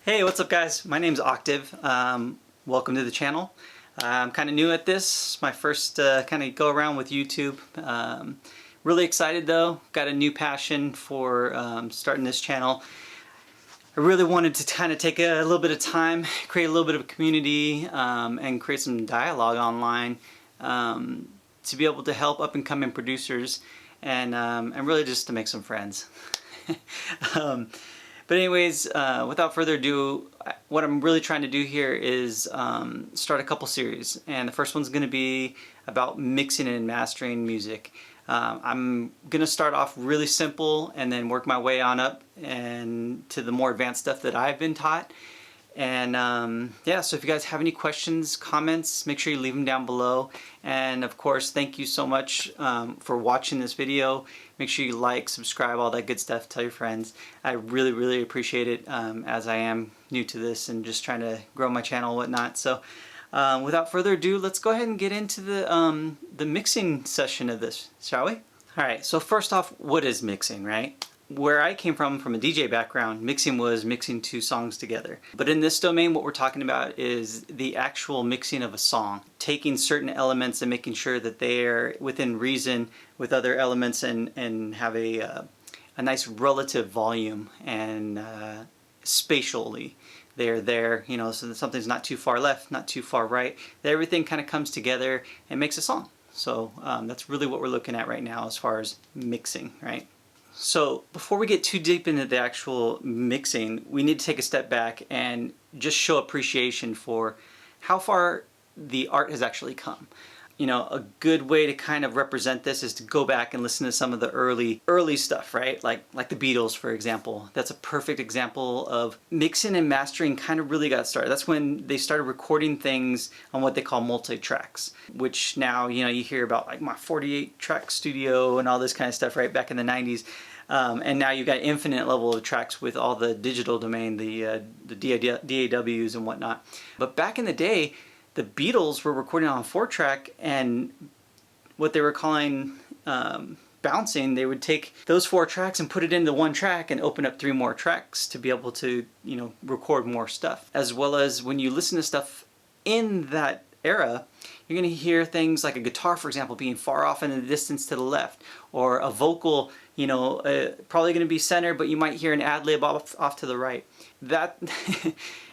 Hey, what's up guys? My name's Octave. Welcome to the channel. I'm kind of new at this. My first kind of go around with YouTube. Really excited though. Got a new passion for starting this channel. I really wanted to kind of take a little bit of time, create a little bit of a community, and create some dialogue online to be able to help up and coming producers and really just to make some friends. But anyways, without further ado, what I'm really trying to do here is start a couple series, and the first one's going to be about mixing and mastering music. I'm going to start off really simple and then work my way on up and to the more advanced stuff that I've been taught. And yeah, so if you guys have any questions, comments, make sure you leave them down below. And of course, thank you so much for watching this video. Make sure you like, subscribe, all that good stuff. Tell your friends. I really appreciate it as I am new to this and just trying to grow my channel and whatnot. So without further ado, let's go ahead and get into the mixing session of this, shall we? All right, so first off, what is mixing, right? Where I came from a DJ background, mixing was mixing two songs together. But in this domain, what we're talking about is the actual mixing of a song. Taking certain elements and making sure that they are within reason with other elements and have a nice relative volume and spatially they're there, you know, so that something's not too far left, not too far right. That everything kind of comes together and makes a song. So that's really what we're looking at right now as far as mixing, right? So before we get too deep into the actual mixing, we need to take a step back and just show appreciation for how far the art has actually come. You know, a good way to kind of represent this is to go back and listen to some of the early stuff, right? Like the Beatles, for example. That's a perfect example of mixing and mastering kind of really got started. That's when they started recording things on what they call multi-tracks, which now, you know, you hear about like my 48-track studio and all this kind of stuff, right? Back in the 90s. And now you've got infinite level of tracks with all the digital domain, the DAWs and whatnot. But back in the day, the Beatles were recording on a 4-track, and what they were calling bouncing, they would take those 4 tracks and put it into one track and open up 3 more tracks to be able to, you know, record more stuff. As well as when you listen to stuff in that era, you're going to hear things like a guitar, for example, being far off in the distance to the left, or a vocal, you know, probably going to be centered, but you might hear an ad lib off to the right. That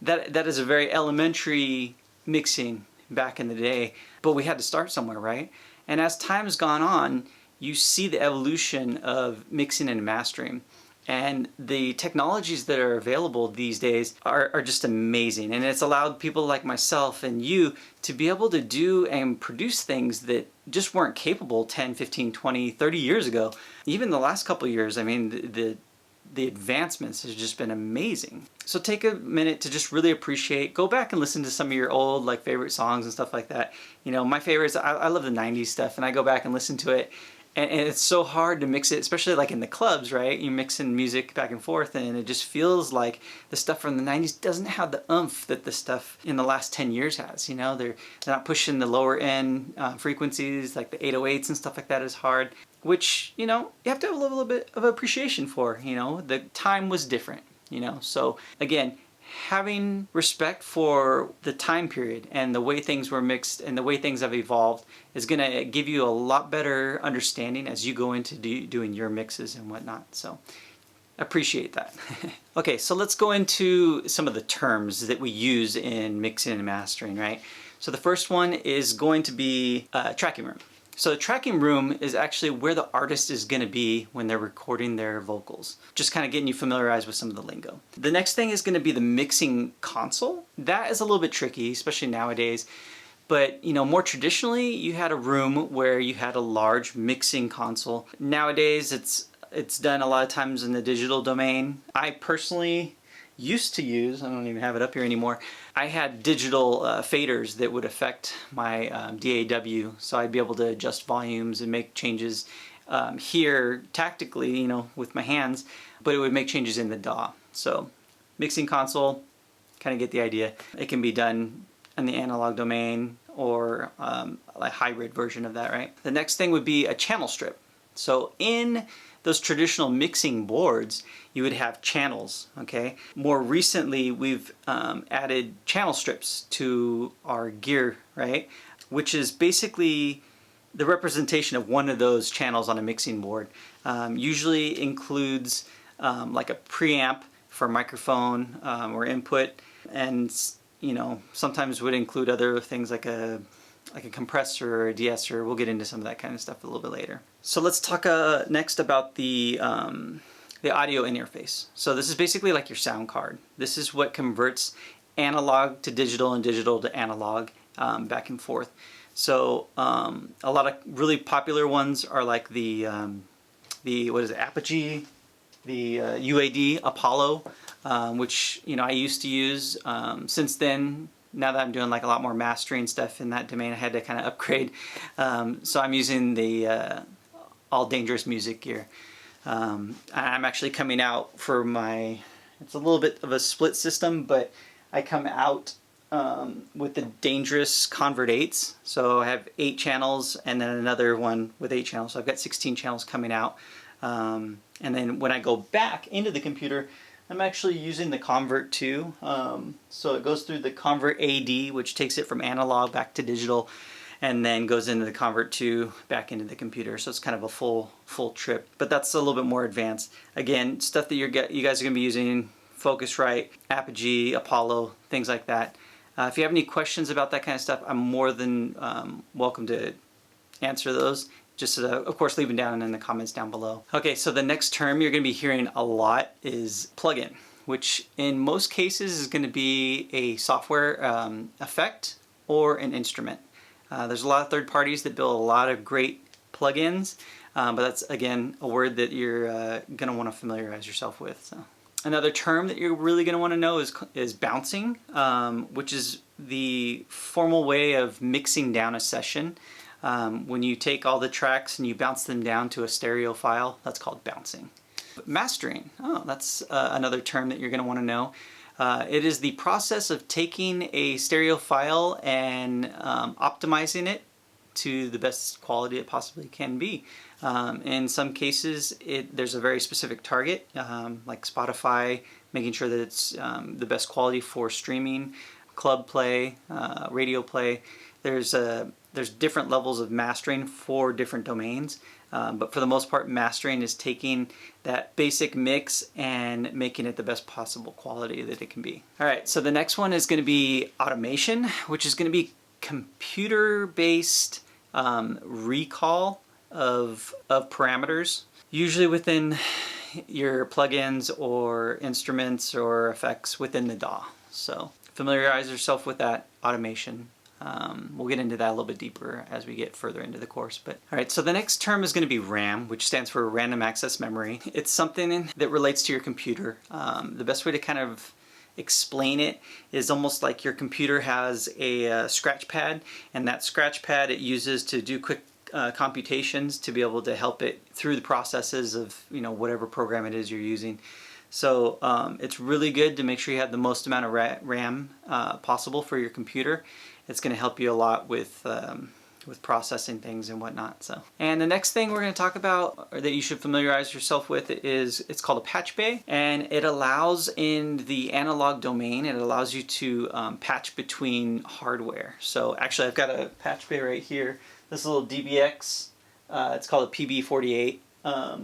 that is a very elementary mixing back in the day, but we had to start somewhere, right? And as time has gone on, you see the evolution of mixing and mastering. And the technologies that are available these days are just amazing. And it's allowed people like myself and you to be able to do and produce things that just weren't capable 10, 15, 20, 30 years ago. Even the last couple of years, I mean, the advancements has just been amazing. So take a minute to just really appreciate, go back and listen to some of your old like favorite songs and stuff like that. You know, my favorites, I love the 90s stuff, and I go back and listen to it. And it's so hard to mix it, especially like in the clubs, right? You're mixing music back and forth, and it just feels like the stuff from the 90s doesn't have the oomph that the stuff in the last 10 years has. You know, they're not pushing the lower end frequencies, like the 808s and stuff like that is hard, which, you know, you have to have a little bit of appreciation for. You know, the time was different, you know. So again, having respect for the time period and the way things were mixed and the way things have evolved is going to give you a lot better understanding as you go into doing your mixes and whatnot. So appreciate that. Okay, so let's go into some of the terms that we use in mixing and mastering, right? So the first one is going to be tracking room. So the tracking room is actually where the artist is going to be when they're recording their vocals. Just kind of getting you familiarized with some of the lingo. The next thing is going to be the mixing console. That is a little bit tricky, especially nowadays. But, you know, more traditionally, you had a room where you had a large mixing console. Nowadays, it's done a lot of times in the digital domain. I personally used to use, I don't even have it up here anymore, I had digital faders that would affect my DAW, so I'd be able to adjust volumes and make changes here tactically, you know, with my hands, but it would make changes in the DAW. So mixing console, kind of get the idea. It can be done in the analog domain or a hybrid version of that, right? The next thing would be a channel strip. So in those traditional mixing boards, you would have channels, okay? More recently, we've added channel strips to our gear, right? Which is basically the representation of one of those channels on a mixing board. Usually includes like a preamp for microphone or input, and sometimes would include other things like a compressor or a de-esser. We'll get into some of that kind of stuff a little bit later. So let's talk next about the audio interface. So this is basically like your sound card. This is what converts analog to digital and digital to analog back and forth. So a lot of really popular ones are like the what is it, Apogee, the UAD Apollo, which I used to use. Since then, now that I'm doing like a lot more mastering stuff in that domain, I had to kind of upgrade. So I'm using the All Dangerous Music gear. I'm actually coming out for my, it's a little bit of a split system, but I come out with the Dangerous Convert 8s. So I have 8 channels and then another one with 8 channels. So I've got 16 channels coming out. And then when I go back into the computer, I'm actually using the Convert 2. So it goes through the Convert AD, which takes it from analog back to digital, and then goes into the Convert 2 back into the computer. So it's kind of a full trip, but that's a little bit more advanced. Again, stuff that you guys are going to be using, Focusrite, Apogee, Apollo, things like that. If you have any questions about that kind of stuff, I'm more than welcome to answer those. Just of course leave them down in the comments down below. Okay, so the next term you're going to be hearing a lot is plugin, which in most cases is going to be a software effect or an instrument. There's a lot of third parties that build a lot of great plugins, but that's again a word that you're going to want to familiarize yourself with. So. Another term that you're really going to want to know is bouncing, which is the formal way of mixing down a session. When you take all the tracks and you bounce them down to a stereo file, that's called bouncing. Mastering, that's another term that you're going to want to know. It is the process of taking a stereo file and optimizing it to the best quality it possibly can be. In some cases, there's a very specific target, like Spotify, making sure that it's the best quality for streaming, club play, radio play. There's different levels of mastering for different domains, but for the most part, mastering is taking that basic mix and making it the best possible quality that it can be. All right, so the next one is going to be automation, which is going to be computer-based recall of parameters, usually within your plugins or instruments or effects within the DAW. So familiarize yourself with that automation. We'll get into that a little bit deeper as we get further into the course. But all right, so the next term is going to be RAM, which stands for Random Access Memory. It's something that relates to your computer. The best way to kind of explain it is almost like your computer has a scratch pad, and that scratch pad it uses to do quick computations to be able to help it through the processes of whatever program it is you're using. So it's really good to make sure you have the most amount of RAM possible for your computer. It's going to help you a lot with processing things and whatnot. So, and the next thing we're going to talk about, or that you should familiarize yourself with, it's called a patch bay, and it allows in the analog domain. It allows you to patch between hardware. So actually, I've got a patch bay right here. This little DBX. It's called a PB48.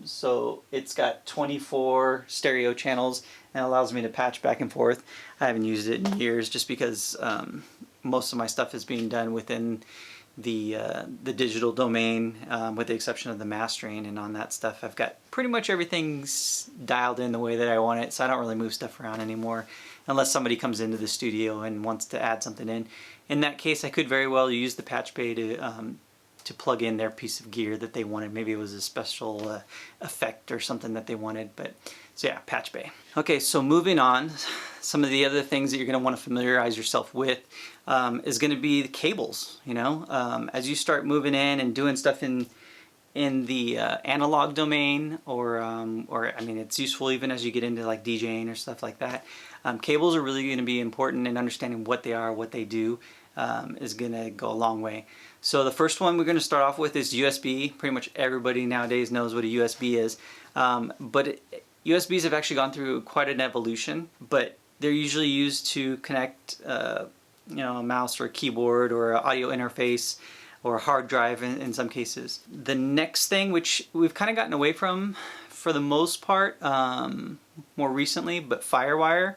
So it's got 24 stereo channels and allows me to patch back and forth. I haven't used it in years just because most of my stuff is being done within the digital domain, with the exception of the mastering, and on that stuff I've got pretty much everything's dialed in the way that I want it, so I don't really move stuff around anymore unless somebody comes into the studio and wants to add something in. In that case, I could very well use the patch bay to plug in their piece of gear that they wanted. Maybe it was a special effect or something that they wanted, but so yeah, patch bay. Okay, so moving on, some of the other things that you're going to want to familiarize yourself with is going to be the cables. As you start moving in and doing stuff in the analog domain, or I mean, it's useful even as you get into like DJing or stuff like that. Cables are really going to be important, and understanding what they are, what they do, is going to go a long way. So the first one we're going to start off with is USB. Pretty much everybody nowadays knows what a USB is. But USBs have actually gone through quite an evolution, but they're usually used to connect you know, a mouse or a keyboard or an audio interface or a hard drive in some cases. The next thing, which we've kind of gotten away from for the most part more recently, but FireWire,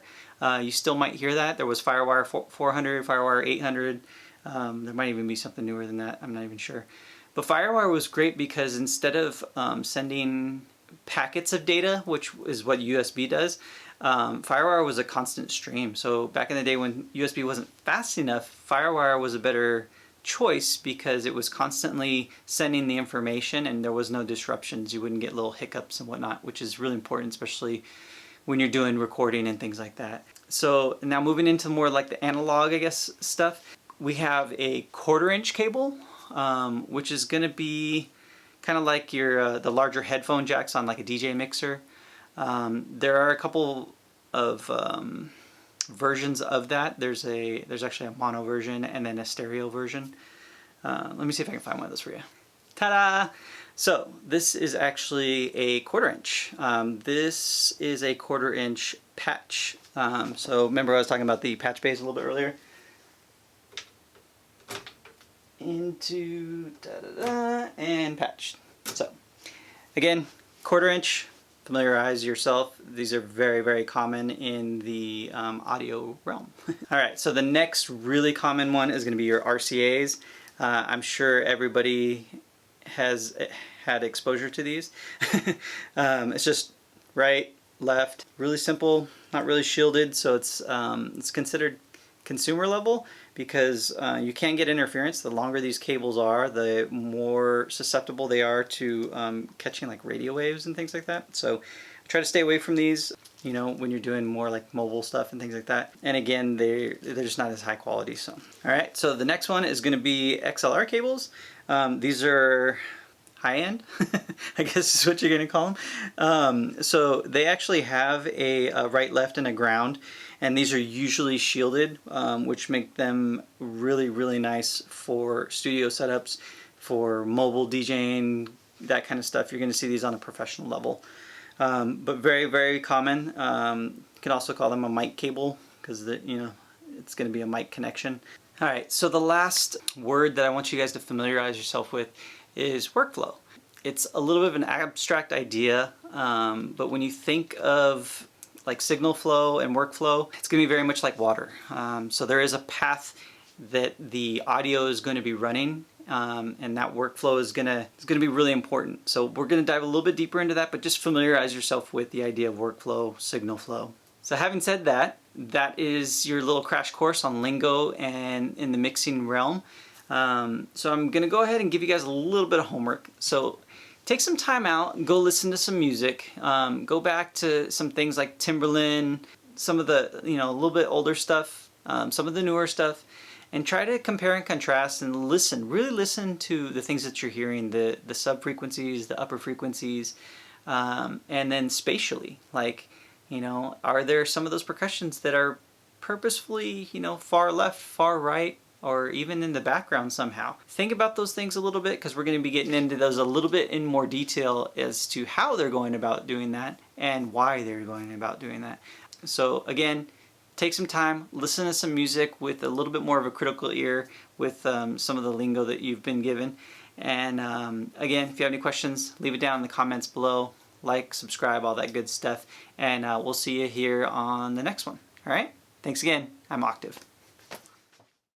you still might hear that. There was FireWire 400, FireWire 800. There might even be something newer than that. I'm not even sure. But FireWire was great because instead of sending packets of data, which is what USB does, FireWire was a constant stream. So back in the day when USB wasn't fast enough, FireWire was a better choice because it was constantly sending the information and there was no disruptions. You wouldn't get little hiccups and whatnot, which is really important, especially when you're doing recording and things like that. So now moving into more like the analog, I guess, stuff, we have a 1/4-inch cable, which is going to be kind of like your the larger headphone jacks on like a DJ mixer. There are a couple of versions of that. There's actually a mono version and then a stereo version. Let me see if I can find one of those for you. Ta-da! So this is actually a 1/4-inch. This is a 1/4-inch patch. So remember I was talking about the patch bays a little bit earlier? Into da-da-da and patched. So again, 1/4-inch. Familiarize yourself. These are very, very common in the audio realm. All right, so the next really common one is going to be your RCAs. I'm sure everybody has had exposure to these. It's just right, left, really simple, not really shielded, so it's considered consumer level because you can get interference. The longer these cables are, the more susceptible they are to catching like radio waves and things like that. So try to stay away from these, you know, when you're doing more like mobile stuff and things like that. And again, they're just not as high quality. So all right, so the next one is going to be XLR cables. These are high-end, I guess is what you're going to call them. So they actually have a right, left, and a ground, and these are usually shielded, which make them really, really nice for studio setups, for mobile DJing, that kind of stuff. You're going to see these on a professional level. But very, very common. You can also call them a mic cable because you know, it's going to be a mic connection. All right, so the last word that I want you guys to familiarize yourself with is workflow. It's a little bit of an abstract idea, but when you think of like signal flow and workflow, it's going to be very much like water. So there is a path that the audio is going to be running, and that workflow is going to be really important. So we're going to dive a little bit deeper into that, but just familiarize yourself with the idea of workflow, signal flow. So having said that, that is your little crash course on Lingo and in the mixing realm. So I'm going to go ahead and give you guys a little bit of homework. So take some time out and go listen to some music. Go back to some things like Timberland, some of the, you know, a little bit older stuff, some of the newer stuff, and try to compare and contrast and listen. Really listen to the things that you're hearing, the sub frequencies, the upper frequencies, and then spatially, like, you know, are there some of those percussions that are purposefully, you know, far left, far right, or even in the background somehow? Think about those things a little bit because we're going to be getting into those a little bit in more detail as to how they're going about doing that and why they're going about doing that. So again, take some time, listen to some music with a little bit more of a critical ear with some of the lingo that you've been given. And again, if you have any questions, leave it down in the comments below. Like, subscribe, all that good stuff. And we'll see you here on the next one. All right? Thanks again. I'm Octave.